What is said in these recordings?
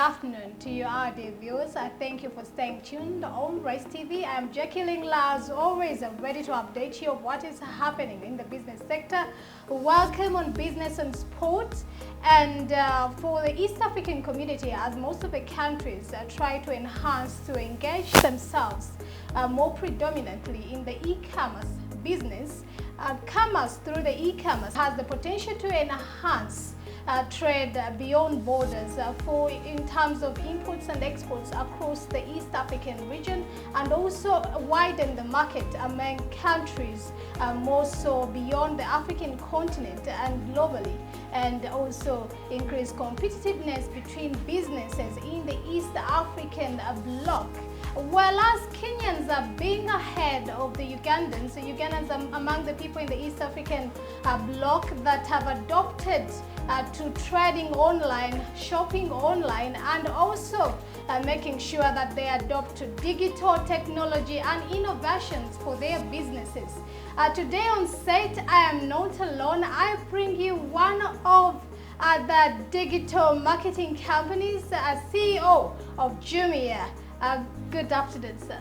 afternoon to you, our dear viewers. I thank you for staying tuned on Race TV. I'm Jacqueline Laz, always ready to update you of what is happening in the business sector. Welcome on Business and Sport. And for the East African community, as most of the countries try to enhance, to engage themselves more predominantly in the e-commerce business, commerce through the e-commerce has the potential to enhance trade beyond borders in terms of imports and exports across the East African region, and also widen the market among countries more so beyond the African continent and globally, and also increase competitiveness between businesses in the East African bloc. Well, as Kenyans are being ahead of the Ugandans, Ugandans are among the people in the East African bloc that have adopted to trading online, shopping online, and also making sure that they adopt to digital technology and innovations for their businesses. Today on set, I am not alone. I bring you one of the digital marketing companies, CEO of Jumia. Good afternoon, sir.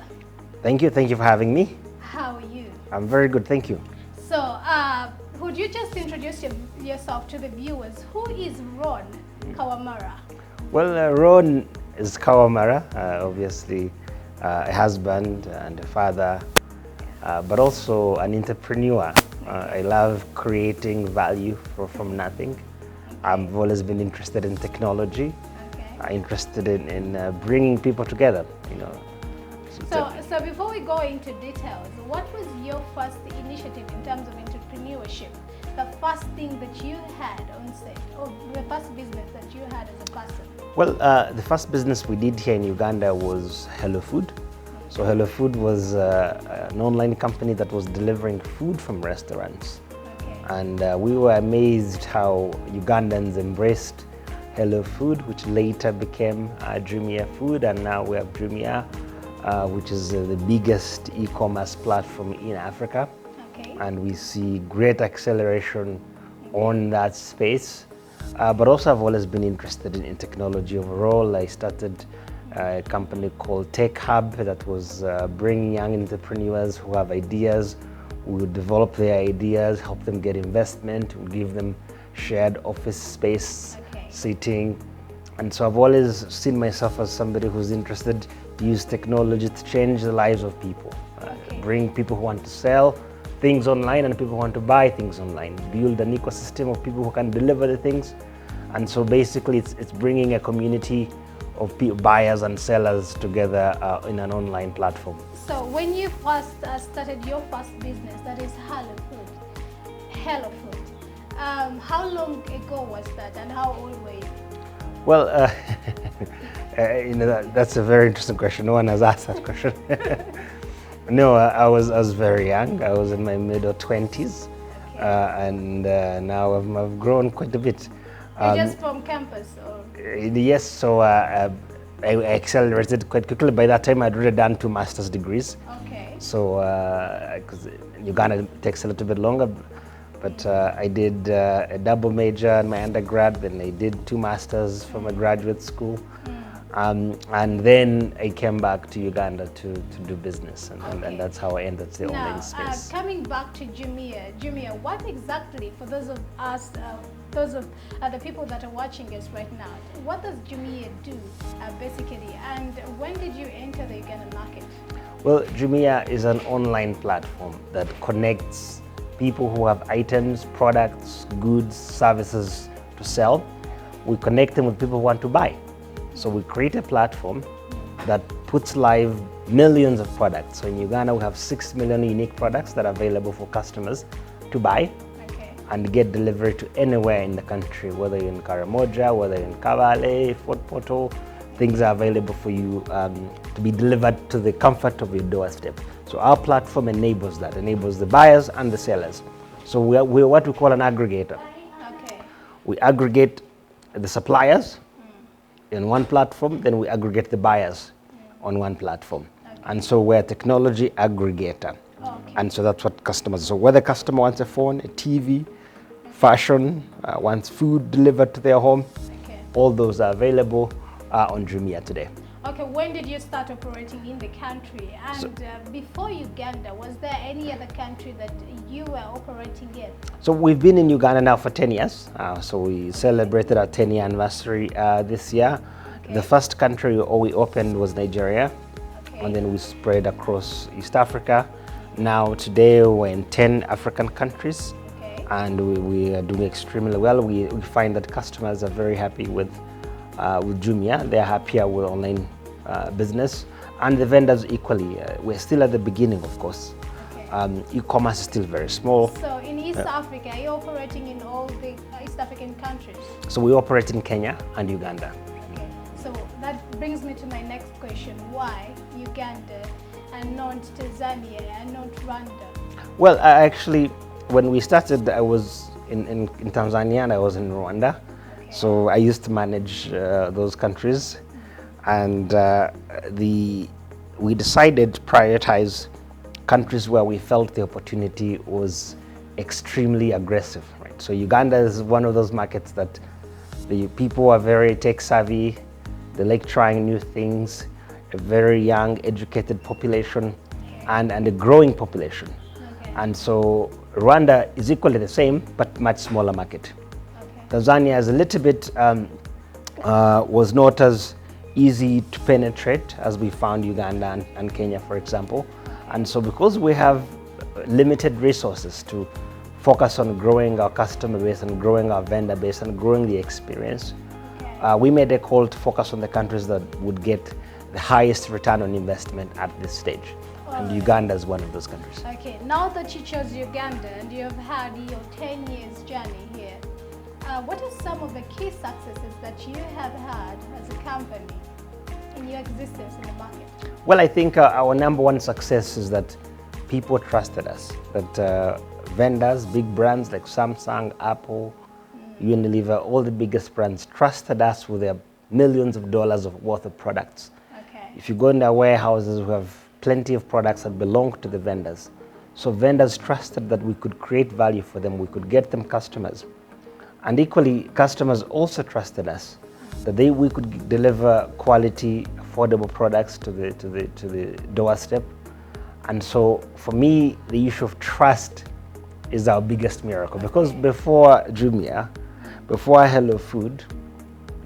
Thank you for having me. How are you? I'm very good, thank you. So, would you just introduce yourself to the viewers? Who is Ron Kawamara? Well, Ron is Kawamara, obviously a husband and a father, but also an entrepreneur. I love creating value from nothing. Okay. I've always been interested in technology. Interested in bringing people together, you know. So before we go into details, what was your first initiative in terms of entrepreneurship? The first thing that you had on set, or the first business that you had as a person? Well, the first business we did here in Uganda was Hello Food. So Hello Food was an online company that was delivering food from restaurants. Okay. And we were amazed how Ugandans embraced Hello Food, which later became Jumia Food, and now we have Jumia, which is the biggest e-commerce platform in Africa. Okay. And we see great acceleration on that space. But also I've always been interested in technology overall. I started a company called Tech Hub that was bringing young entrepreneurs who have ideas. We would develop their ideas, help them get investment, we give them shared office space. Sitting, and so I've always seen myself as somebody who's interested to use technology to change the lives of people, bring people who want to sell things online and people who want to buy things online, build an ecosystem of people who can deliver the things, and so basically it's bringing a community of buyers and sellers together in an online platform. So when you first started your first business, that is Hello Food. How long ago was that, and how old were you? Well, you know, that's a very interesting question. No one has asked that question. No, I was very young. I was in my mid-20s, and now I've grown quite a bit. Just from campus, or? Yes. So I accelerated quite quickly. By that time, I'd already done 2 master's degrees. Okay. So because in Uganda it takes a little bit longer. But I did a double major in my undergrad, then I did 2 masters from a graduate school. And then I came back to Uganda to do business, and that's how I entered the online space. Coming back to Jumia, what exactly, for those of us, the people that are watching us right now, what does Jumia do basically, and when did you enter the Ugandan market? Well, Jumia is an online platform that connects people who have items, products, goods, services to sell. We connect them with people who want to buy. So we create a platform that puts live millions of products. So in Uganda, we have 6 million unique products that are available for customers to buy and get delivered to anywhere in the country, whether you're in Karamoja, whether you're in Kabale, Fort Portal, things are available for you to be delivered to the comfort of your doorstep. So our platform enables that, enables the buyers and the sellers. So we're what we call an aggregator. Okay. We aggregate the suppliers in one platform, then we aggregate the buyers on one platform. Okay. And so we're a technology aggregator. Okay. And so that's what customers, so whether customer wants a phone, a TV, fashion, wants food delivered to their home, all those are available on Jumia today. Okay, when did you start operating in the country? And before Uganda, was there any other country that you were operating in? So we've been in Uganda now for 10 years. So we celebrated our 10-year anniversary this year. Okay. The first country we opened was Nigeria, Okay. and then we spread across East Africa. Now today we're in 10 African countries, Okay. and we are doing extremely well. We find that customers are very happy with Jumia. They're happier with online business, and the vendors equally. We're still at the beginning, of course. Okay. E-commerce is still very small. So in East Africa, are you operating in all the East African countries? So we operate in Kenya and Uganda. Okay. So that brings me to my next question. Why Uganda and not Tanzania and not Rwanda? Well, actually, when we started, I was in Tanzania and I was in Rwanda. Okay. So I used to manage those countries, and we decided to prioritize countries where we felt the opportunity was extremely aggressive. Right? So Uganda is one of those markets that the people are very tech savvy. They like trying new things. A very young, educated population, and a growing population. Okay. And so Rwanda is equally the same, but much smaller market. Okay. Tanzania is a little bit, was not as easy to penetrate as we found Uganda and Kenya, for example. And so because we have limited resources to focus on growing our customer base and growing our vendor base and growing the experience, Okay. we made a call to focus on the countries that would get the highest return on investment at this stage. And Uganda is one of those countries. Okay, now that you chose Uganda and you have had your 10 years journey here, what are some of the key successes that you have had as a company in your existence in the market? Well, I think our number one success is that people trusted us, that vendors, big brands like Samsung, Apple, Unilever, all the biggest brands trusted us with their millions of dollars worth of products. Okay. If you go in their warehouses, we have plenty of products that belong to the vendors. So vendors trusted that we could create value for them, we could get them customers. And equally, customers also trusted us that we could deliver quality, affordable products to the doorstep. And so for me, the issue of trust is our biggest miracle, because before Jumia, before Hello Food,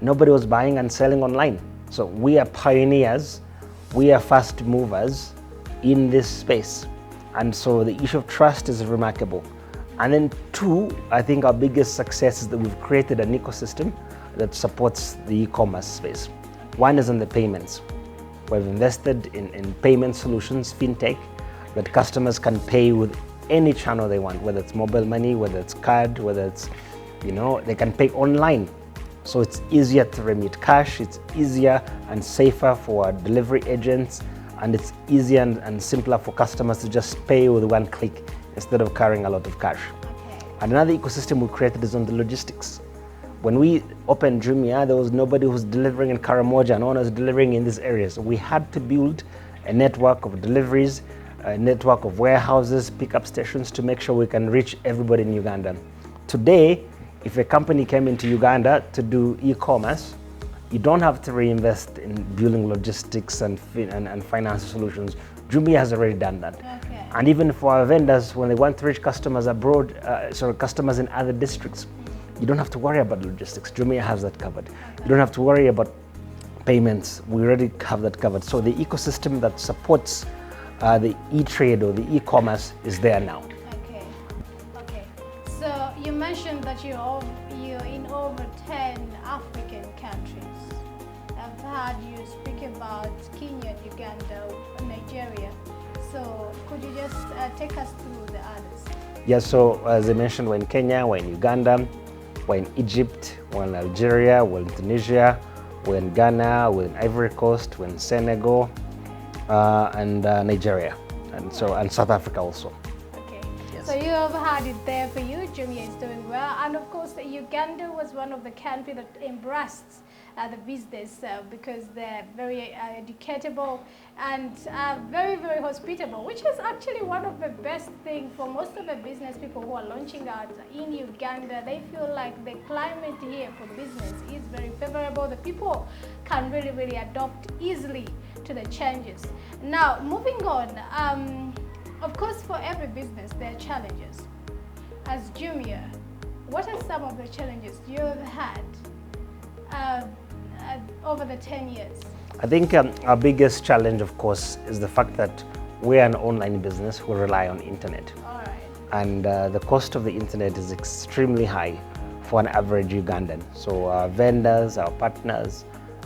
nobody was buying and selling online. So we are pioneers, we are fast movers in this space. And so the issue of trust is remarkable. And then two, I think our biggest success is that we've created an ecosystem that supports the e-commerce space. One is in the payments. We've invested in payment solutions, fintech, that customers can pay with any channel they want, whether it's mobile money, whether it's card, whether it's, they can pay online. So it's easier to remit cash, it's easier and safer for our delivery agents, and it's easier and simpler for customers to just pay with one click instead of carrying a lot of cash. Okay. And another ecosystem we created is on the logistics. When we opened Jumia, there was nobody who was delivering in Karamoja, no one was delivering in this area. So we had to build a network of deliveries, a network of warehouses, pickup stations to make sure we can reach everybody in Uganda. Today, if a company came into Uganda to do e-commerce, you don't have to reinvest in building logistics and finance solutions. Jumia has already done that. Okay. And even for our vendors, when they want to reach customers abroad, customers in other districts, you don't have to worry about logistics. Jumia has that covered. You don't have to worry about payments. We already have that covered. So the ecosystem that supports the e-trade or the e-commerce is there now. Okay. Okay. So you mentioned that you're in over 10 African countries. I've heard you speak about Kenya, Uganda, Nigeria. So could you just take us through the others? Yes, so as I mentioned, we're in Kenya, we're in Uganda, we're in Egypt, we're in Algeria, we're in Tunisia, we're in Ghana, we're in Ivory Coast, we're in Senegal, and Nigeria, and South Africa also. Okay. Yes. So you have had it there for you. Jumia is doing well, and of course, Uganda was one of the countries that embraced the business because they're very educatable and very, very hospitable, which is actually one of the best things for most of the business people who are launching out in Uganda. They feel like the climate here for business is very favorable. The people can really, really adopt easily to the changes. Now, moving on, of course, for every business, there are challenges. As Jumia, what are some of the challenges you have had over the 10 years? I think our biggest challenge, of course, is the fact that we're an online business who rely on internet. All right. And the cost of the internet is extremely high for an average Ugandan. So our vendors, our partners,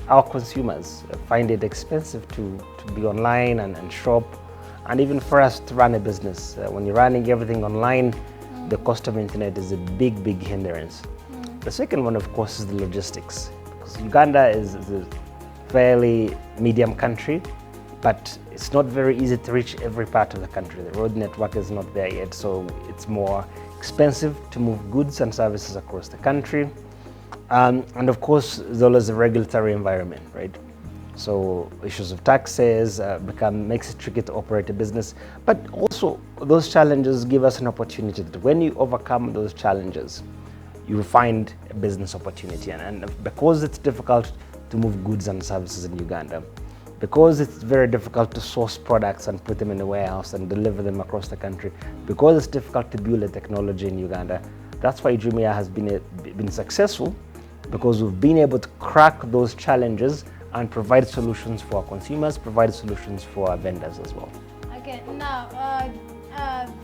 our consumers find it expensive to be online and shop, and even for us to run a business. When you're running everything online, the cost of internet is a big, big hindrance. The second one, of course, is the logistics. Because Uganda is a fairly medium country, but it's not very easy to reach every part of the country. The road network is not there yet, so it's more expensive to move goods and services across the country. And of course, there's always a regulatory environment, right? So issues of taxes makes it tricky to operate a business. But also, those challenges give us an opportunity that when you overcome those challenges, you will find a business opportunity. And because it's difficult to move goods and services in Uganda, because it's very difficult to source products and put them in a warehouse and deliver them across the country, because it's difficult to build a technology in Uganda, that's why Jumia has been successful, because we've been able to crack those challenges and provide solutions for our consumers, provide solutions for our vendors as well. Okay, now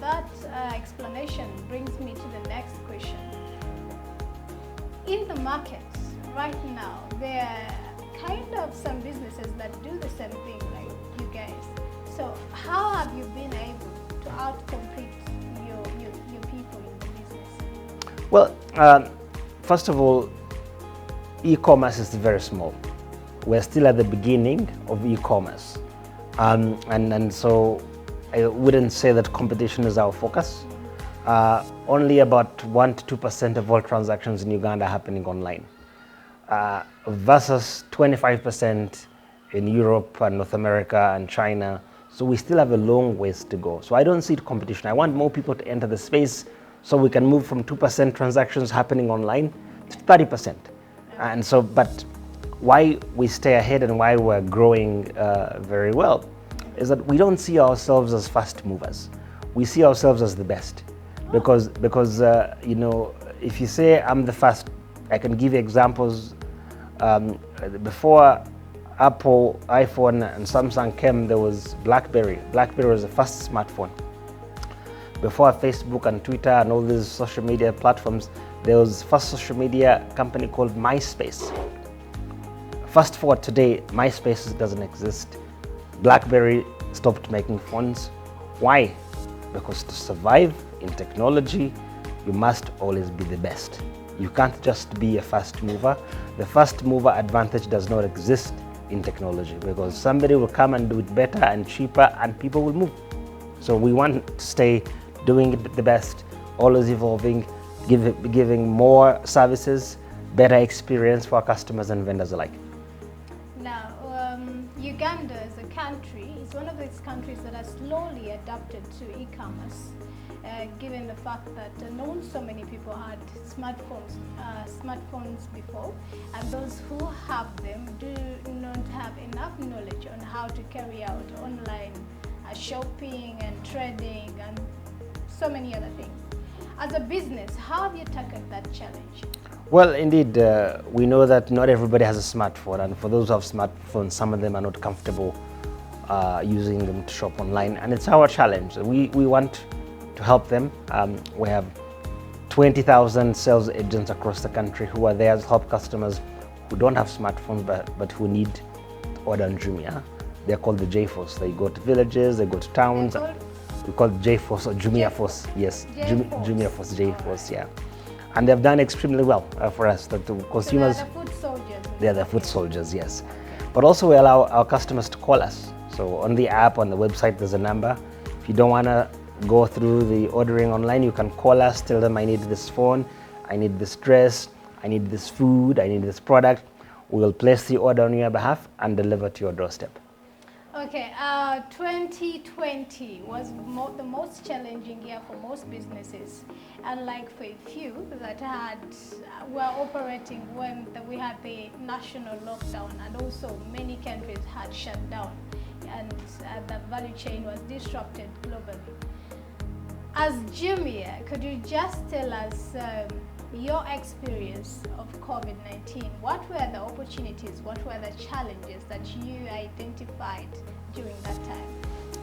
that explanation brings me to the next question. In the market right now, there are kind of some businesses that do the same thing like you guys. So how have you been able to outcompete your people in the business? Well, first of all, e-commerce is very small. We're still at the beginning of e-commerce. And so I wouldn't say that competition is our focus. Only about 1% to 2% of all transactions in Uganda are happening online, versus 25% in Europe and North America and China. So we still have a long ways to go. So I don't see competition. I want more people to enter the space so we can move from 2% transactions happening online to 30%. And so, but why we stay ahead and why we're growing very well is that we don't see ourselves as fast movers. We see ourselves as the best, because you know, if you say I'm the first, I can give you examples. Before Apple, iPhone, and Samsung came, there was BlackBerry. BlackBerry was the first smartphone. Before Facebook and Twitter and all these social media platforms, there was first social media company called MySpace. Fast forward today, MySpace doesn't exist. BlackBerry stopped making phones. Why? Because to survive in technology, you must always be the best. You can't just be a fast mover. The fast mover advantage does not exist in technology, because somebody will come and do it better and cheaper and people will move. So we want to stay doing it the best, always evolving, giving more services, better experience for our customers and vendors alike. Now, Uganda as a country is one of those countries that has slowly adapted to e-commerce, given the fact that not so many people had smartphones before, and those who have them do not have enough knowledge on how to carry out online shopping and trading and so many other things. As a business, how have you tackled that challenge? Well, indeed, we know that not everybody has a smartphone, and for those who have smartphones, some of them are not comfortable using them to shop online, and it's our challenge. We want to help them. We have 20,000 sales agents across the country who are there to help customers who don't have smartphones but who need to order on Jumia. They're called the J-Force. They go to villages, they go to towns. We call it J-Force or Jumia Force. Yes, Jumia Force, J-Force, yeah. And they've done extremely well for us. That the consumers, so they're the foot soldiers. They're the foot soldiers, yes. But also we allow our customers to call us. So on the app, on the website, there's a number. If you don't want to go through the ordering online, you can call us, tell them I need this phone, I need this dress, I need this food, I need this product. We will place the order on your behalf and deliver to your doorstep. Okay, 2020 was the most challenging year for most businesses, unlike for a few that were operating when we had the national lockdown, and also many countries had shut down, and the value chain was disrupted globally. As Jumia, could you just tell us your experience of COVID-19? What were the opportunities, what were the challenges that you identified during that time?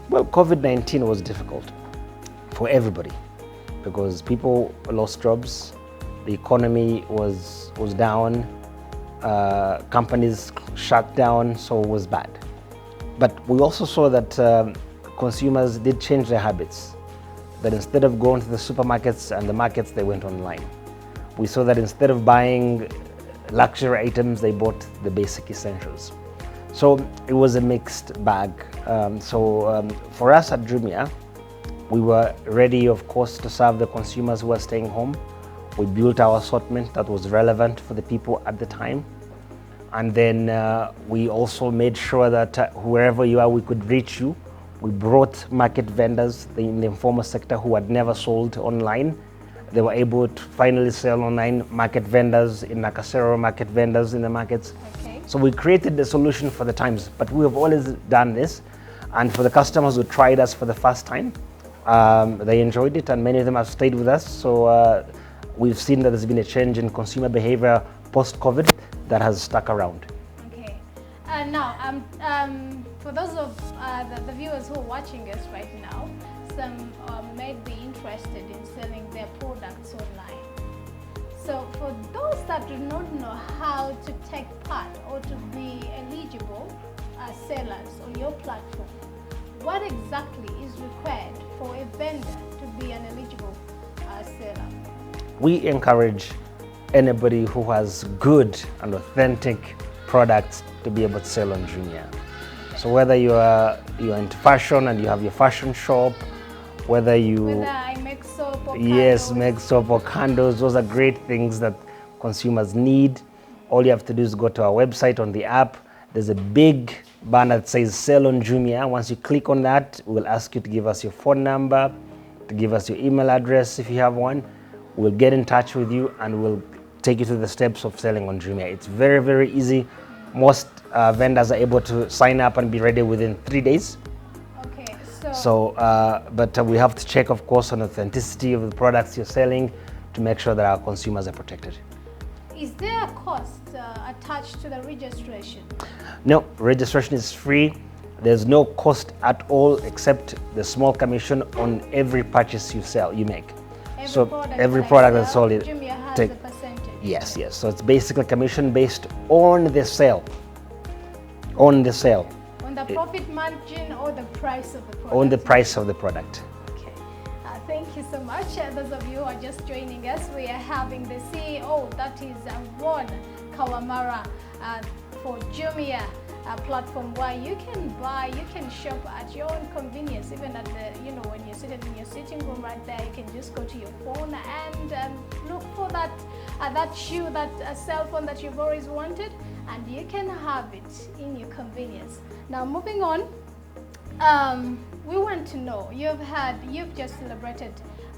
Well, COVID-19 was difficult for everybody because people lost jobs, the economy was down, companies shut down, so it was bad. But we also saw that consumers did change their habits, that instead of going to the supermarkets and the markets, they went online. We saw that instead of buying luxury items, they bought the basic essentials. So it was a mixed bag. For us at Jumia, we were ready, of course, to serve the consumers who were staying home. We built our assortment that was relevant for the people at the time. And then we also made sure that wherever you are, we could reach you. We brought market vendors in the informal sector who had never sold online. They were able to finally sell online, market vendors in Nakasero, market vendors in the markets. Okay. So we created the solution for the times, but we have always done this. And for the customers who tried us for the first time, they enjoyed it, and many of them have stayed with us. So we've seen that there's been a change in consumer behavior post-COVID that has stuck around. Okay. Now, for those of the viewers who are watching us right now, some may be interested in selling their products online. So for those that do not know how to take part or to be eligible sellers on your platform, what exactly is required for a vendor to be an eligible seller? We encourage anybody who has good and authentic products to be able to sell on Jumia. So whether you're into fashion and you have your fashion shop, whether I make soap or yes, candles. make soap or candles, those are great things that consumers need. All you have to do is go to our website on the app. There's a big banner that says sell on Jumia. Once you click on that, we'll ask you to give us your phone number, to give us your email address if you have one. We'll get in touch with you and we'll take you through the steps of selling on Jumia. It's very, very easy. Most vendors are able to sign up and be ready within 3 days. Okay, but we have to check, of course, on authenticity of the products you're selling to make sure that our consumers are protected. Is there a cost attached to the registration? No, registration is free. There's no cost at all except the small commission on every purchase you make. Every product that's sold, Jumia has a percentage. Yes. So it's basically commission based on the sale. On the sale. On the profit margin or the price of the product? On the price of the product. Okay. Thank you so much. Those of you who are just joining us, we are having the CEO, that is Ron Kawamara, for Jumia platform, where you can buy, you can shop at your own convenience, even at the, when you're sitting in your sitting room right there, you can just go to your phone and look for that shoe, that cell phone that you've always wanted, and you can have it in your convenience. Now, moving on, we want to know, you've just celebrated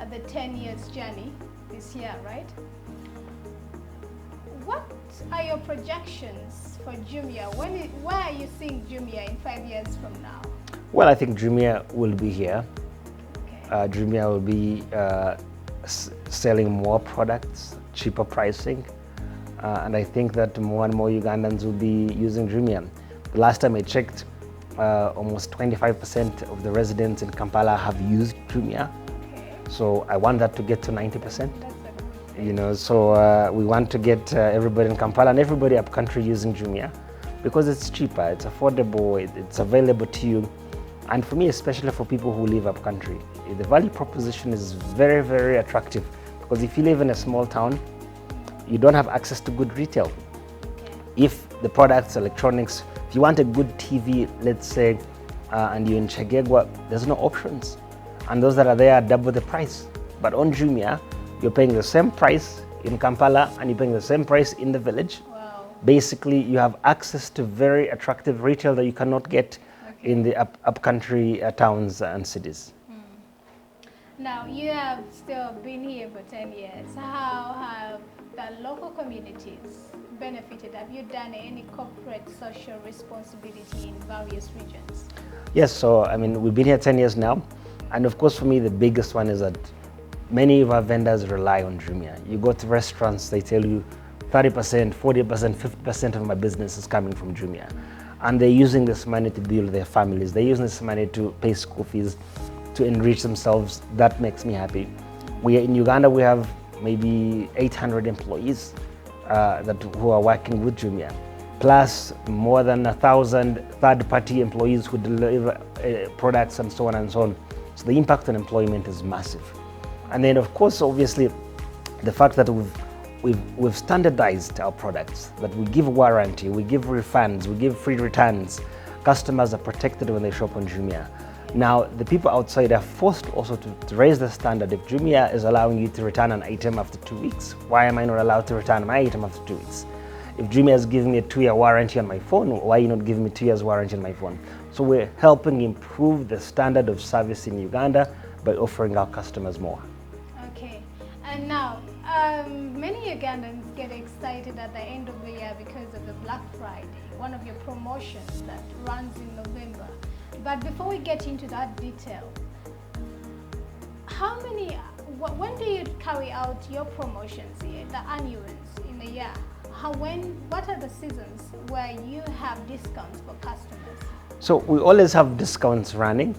the 10 years journey this year, right? What are your projections for Jumia? Where are you seeing Jumia in 5 years from now? Well, I think Jumia will be here. Okay. Jumia will be selling more products, cheaper pricing, and I think that more and more Ugandans will be using Jumia. The last time I checked, almost 25% of the residents in Kampala have used Jumia. Okay. So I want that to get to 90%. That's a good thing. So we want to get everybody in Kampala and everybody up country using Jumia because it's cheaper, it's affordable, it's available to you. And for me, especially for people who live up country, the value proposition is very, very attractive because if you live in a small town, you don't have access to good retail. Okay. If the products, electronics, if you want a good TV, let's say, and you're in Chegegwa, there's no options. And those that are there are double the price. But on Jumia, you're paying the same price in Kampala and you're paying the same price in the village. Wow. Basically, you have access to very attractive retail that you cannot get in the upcountry towns and cities. Now, you have still been here for 10 years. How have the local communities benefited? Have you done any corporate social responsibility in various regions? Yes, so I mean, we've been here 10 years now. And of course, for me, the biggest one is that many of our vendors rely on Jumia. You go to restaurants, they tell you 30%, 40%, 50% of my business is coming from Jumia. And they're using this money to build their families. They're using this money to pay school fees, to enrich themselves. That makes me happy. In Uganda, we have maybe 800 employees who are working with Jumia, plus more than 1,000 third-party employees who deliver products and so on and so on. So the impact on employment is massive. And then, of course, obviously, the fact that we've standardized our products, that we give warranty, we give refunds, we give free returns. Customers are protected when they shop on Jumia. Now, the people outside are forced also to raise the standard. If Jumia is allowing you to return an item after 2 weeks, why am I not allowed to return my item after 2 weeks? If Jumia is giving me a 2-year warranty on my phone, why are you not giving me 2 years warranty on my phone? So we're helping improve the standard of service in Uganda by offering our customers more. Okay, and now, many Ugandans get excited at the end of the year because of the Black Friday, one of your promotions that runs in November. But before we get into that detail, when do you carry out your promotions, the annuals in a year? What are the seasons where you have discounts for customers? So we always have discounts running.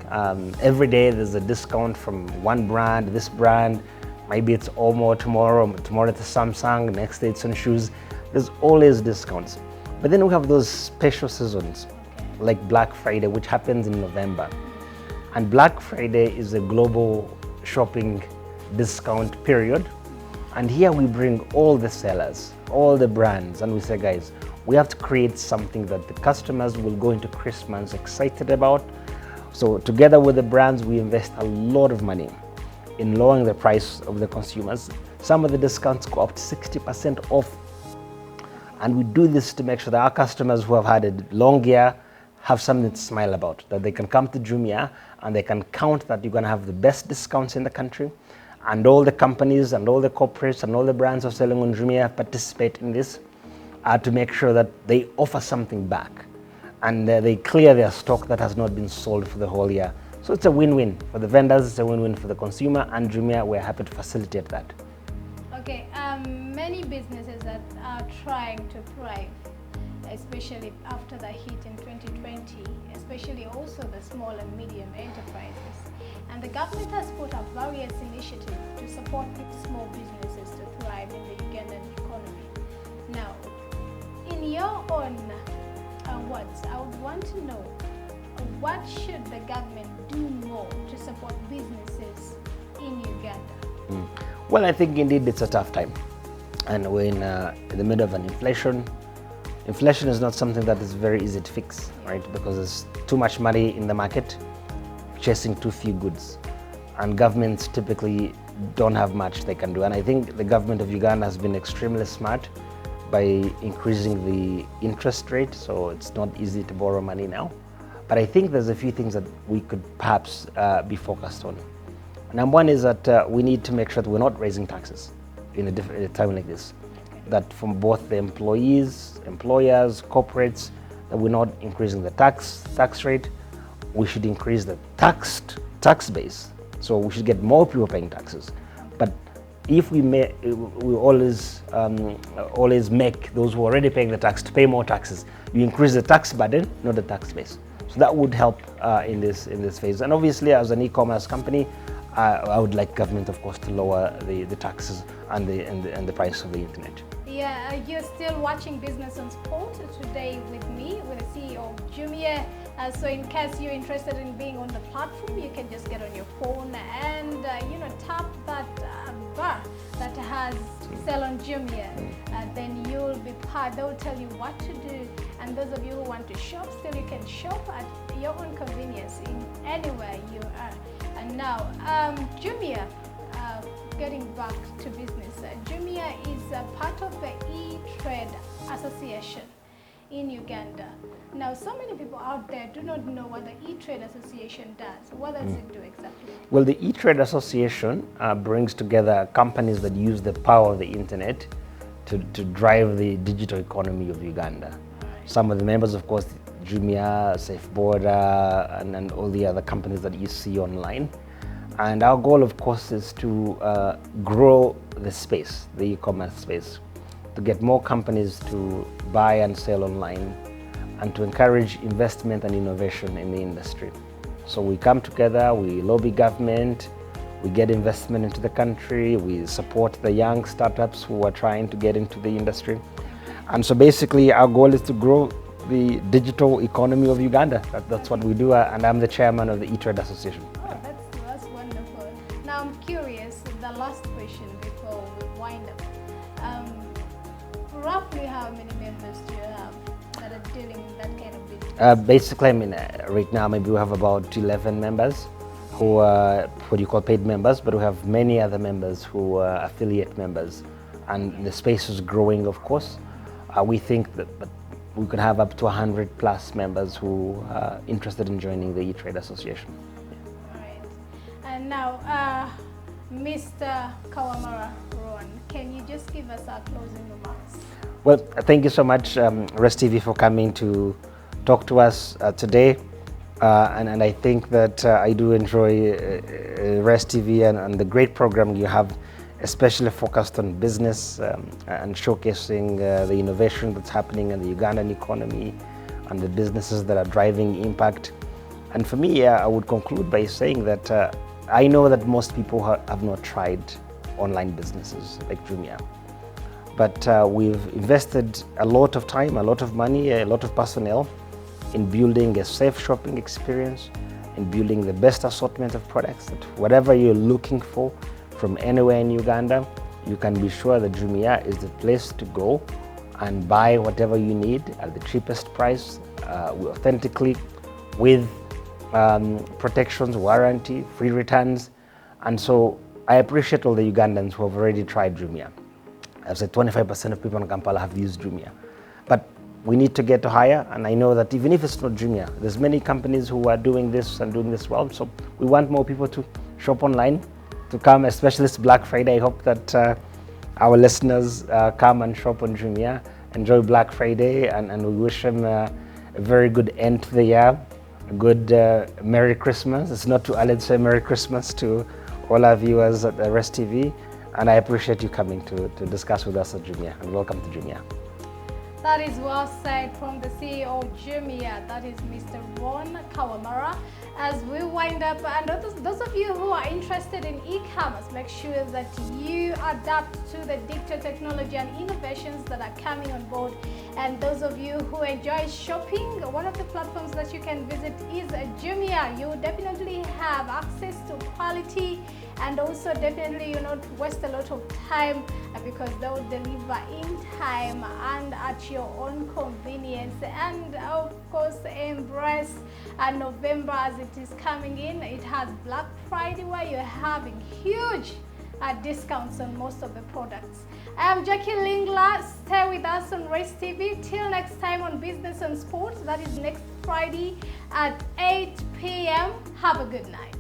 Every day there's a discount from one brand, this brand. Maybe it's Omo tomorrow it's Samsung, next day it's on shoes. There's always discounts. But then we have those special seasons, like Black Friday, which happens in November. And Black Friday is a global shopping discount period. And here we bring all the sellers, all the brands, and we say, guys, we have to create something that the customers will go into Christmas excited about. So together with the brands, we invest a lot of money in lowering the price of the consumers. Some of the discounts go up to 60% off. And we do this to make sure that our customers who have had a long year have something to smile about, that they can come to Jumia and they can count that you're going to have the best discounts in the country. And all the companies and all the corporates and all the brands who are selling on Jumia participate in this to make sure that they offer something back. And they clear their stock that has not been sold for the whole year. So it's a win-win for the vendors, it's a win-win for the consumer, and Jumia, we're happy to facilitate that. Okay, many businesses that are trying to thrive, especially after the hit in 2020, especially also the small and medium enterprises. And the government has put up various initiatives to support small businesses to thrive in the Ugandan economy. Now, in your own words, I would want to know, what should the government do more to support businesses in Uganda? Well, I think indeed it's a tough time. And we're in the middle of an inflation. Inflation is not something that is very easy to fix, right? Because there's too much money in the market chasing too few goods. And governments typically don't have much they can do. And I think the government of Uganda has been extremely smart by increasing the interest rate, so it's not easy to borrow money now. But I think there's a few things that we could perhaps be focused on. Number one is that we need to make sure that we're not raising taxes in a time like this. That from both the employees, employers, corporates, that we're not increasing the tax rate. We should increase the tax base. So we should get more people paying taxes. But if we always make those who are already paying the tax to pay more taxes, you increase the tax burden, not the tax base. So that would help in this phase. And obviously, as an e-commerce company, I would like government, of course, to lower the taxes and the price of the internet. Yeah, you're still watching Business on Sport today with me, with the CEO of Jumia. So in case you're interested in being on the platform, you can just get on your phone and tap that bar that has sell on Jumia. Then you'll be part. They'll tell you what to do. And those of you who want to shop, still you can shop at your own convenience in anywhere you are. And now, Jumia, getting back to business. Jumia is a part of the e-trade Association in Uganda. Now, so many people out there do not know what the E-Trade Association does. What does it do exactly? Well, the E-Trade Association brings together companies that use the power of the internet to drive the digital economy of Uganda. Right. Some of the members, of course, Jumia, Safe Border, and all the other companies that you see online. And our goal, of course, is to grow the space, the e-commerce space, to get more companies to buy and sell online, and to encourage investment and innovation in the industry. So we come together, we lobby government, we get investment into the country, we support the young startups who are trying to get into the industry. And so basically our goal is to grow the digital economy of Uganda. That's what we do, and I'm the chairman of the E-Trade Association. Oh, that's wonderful. Now I'm curious, the last question before we wind up. Roughly how many members do you have that are dealing in that kind of business? Basically, I mean, right now maybe we have about 11 members who are what you call paid members, but we have many other members who are affiliate members. And the space is growing, of course. We think that we could have up to 100 plus members who are interested in joining the E-Trade Association. All right. And now, Mr. Kawamara Ron, can you just give us our closing remarks? Well, thank you so much, Rest TV, for coming to talk to us today. And I think that I do enjoy Rest TV and the great program you have, especially focused on business and showcasing the innovation that's happening in the Ugandan economy and the businesses that are driving impact. And for me, I would conclude by saying that I know that most people have not tried online businesses like Jumia. But we've invested a lot of time, a lot of money, a lot of personnel in building a safe shopping experience, in building the best assortment of products, that whatever you're looking for from anywhere in Uganda, you can be sure that Jumia is the place to go and buy whatever you need at the cheapest price, authentically, with protections, warranty, free returns. And so I appreciate all the Ugandans who have already tried Jumia. I've said 25% of people in Kampala have used Jumia. But we need to get to higher, and I know that even if it's not Jumia, there's many companies who are doing this and doing this well. So we want more people to shop online, to come, especially this Black Friday. I hope that our listeners come and shop on Jumia, enjoy Black Friday, and we wish them a very good end to the year, a good Merry Christmas. It's not too early to say Merry Christmas to all our viewers at Rest TV. And I appreciate you coming to discuss with us at Jumia, and welcome to Jumia. That is well said from the CEO of Jumia, that is Mr. Ron Kawamara. As we wind up, and those of you who are interested in e-commerce, make sure that you adapt to the digital technology and innovations that are coming on board. And those of you who enjoy shopping, one of the platforms that you can visit is Jumia. You definitely have access to quality, and also definitely you not waste a lot of time, because they will deliver in time and at your own convenience. And of course, embrace November as it is coming in. It has Black Friday, where you're having huge discounts on most of the products. I am Jackie Lingla. Stay with us on Race TV. Till next time on Business and Sports, that is next Friday at 8 p.m. Have a good night.